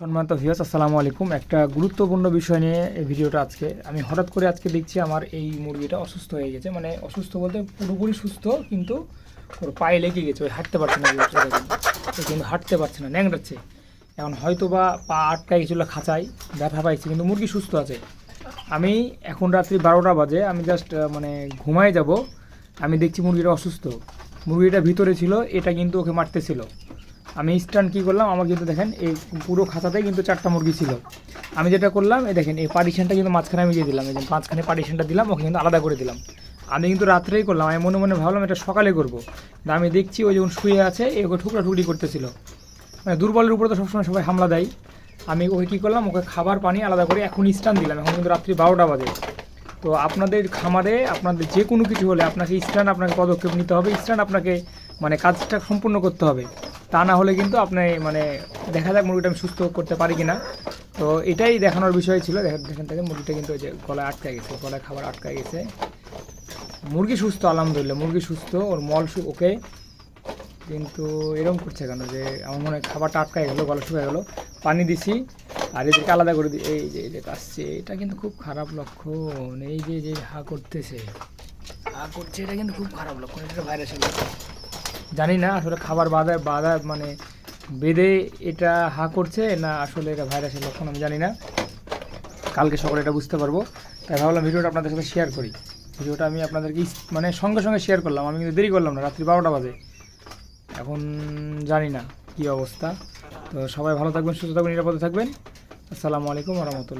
সম্মানিত ভিউয়ার্স, আসসালামু আলাইকুম। একটা গুরুত্বপূর্ণ বিষয় নিয়ে এই ভিডিওটা আজকে আমি হঠাৎ করে দেখছি আমার এই মুরগিটা অসুস্থ হয়ে গেছে। মানে অসুস্থ বলতে পুরোপুরি সুস্থ, কিন্তু ওর পায়ে লেগে গেছে, ওই হাঁটতে পারছে না। ও কিন্তু হাঁটতে পারছে না, ন্যাংড়াচ্ছে। এখন হয়তো বা পা আটকায় গেছিলো খাঁচায়, ব্যথা পাইছে, কিন্তু মুরগি সুস্থ আছে। আমি এখন রাত্রি 12টা বাজে, আমি জাস্ট ঘুমায় যাব, আমি দেখছি মুরগিটা অসুস্থ। মুরগিটা ভিতরে ছিল, এটা কিন্তু ওকে মারতেছিল। আমি ইনস্ট্যান্ট কী করলাম, আমার কিন্তু দেখেন এই পুরো খাঁচাতেই কিন্তু 4টা মুরগি ছিল। আমি যেটা করলাম, এই দেখেন এই পার্টিশনটা কিন্তু মাঝখানে আমি দিয়ে দিলাম, এই যে মাঝখানে পার্টিশনটা দিলাম, ওকে কিন্তু আলাদা করে দিলাম। আমি কিন্তু রাত্রেই করলাম, আমি মনে মনে ভাবলাম এটা সকালে করবো। আমি দেখছি ওই যখন শুয়ে আছে, ওকে ঠুকরি করতেছিল। মানে দুর্বলের উপরে তো সবসময় সবাই হামলা দেয়। আমি ওকে কী করলাম, ওকে খাবার পানি আলাদা করে এখন ইনস্ট্যান্ট দিলাম। এখন কিন্তু রাত্রি 12টা বাজে। তো আপনাদের খামারে আপনাদের যে কোনো কিছু হলে আপনাকে ইনস্ট্যান্ট আপনাকে পদক্ষেপ নিতে হবে, ইনস্ট্যান্ট আপনাকে কাজটা সম্পূর্ণ করতে হবে। তা না হলে কিন্তু আপনি দেখা যাক মুরগিটা আমি সুস্থ করতে পারি কি না। তো এটাই দেখানোর বিষয় ছিল। দেখেন থেকে মুরগিটা কিন্তু ওই যে গলায় আটকে গেছে, গলায় খাবার আটকে গেছে। মুরগি সুস্থ, আলহামদুলিল্লাহ মুরগি সুস্থ, ওর মল ওকে। কিন্তু এরকম করছে কেন, যে আমার মনে হয় খাবারটা আটকায় গেলো, গলা শুকিয়ে গেলো। পানি দিছি আর এদেরকে আলাদা করে দিই। এই যে এটা আসছে, এটা কিন্তু খুব খারাপ লক্ষণ। এই যে যে হা করতেছে, এটা কিন্তু খুব খারাপ লক্ষণ, এটা ভাইরাসের লক্ষণ। জানি না আসলে খাবার বাধা বেঁধে এটা হা করছে না আসলে এটা ভাইরাসের লক্ষণ, আমি জানি না। কালকে সকালে এটা বুঝতে পারবো। তাই ভাবলাম ভিডিওটা আপনাদের সাথে শেয়ার করি। ভিডিওটা আমি আপনাদেরকে সঙ্গে সঙ্গে শেয়ার করলাম। আমি কিন্তু দেরি করলাম না, রাত্রি 12টা বাজে। এখন জানি না কী অবস্থা। তো সবাই ভালো থাকবেন, সুস্থ থাকবেন, নিরাপদে থাকবেন। আসসালামু আলাইকুম ওয়া রাহমাতুল্লাহ।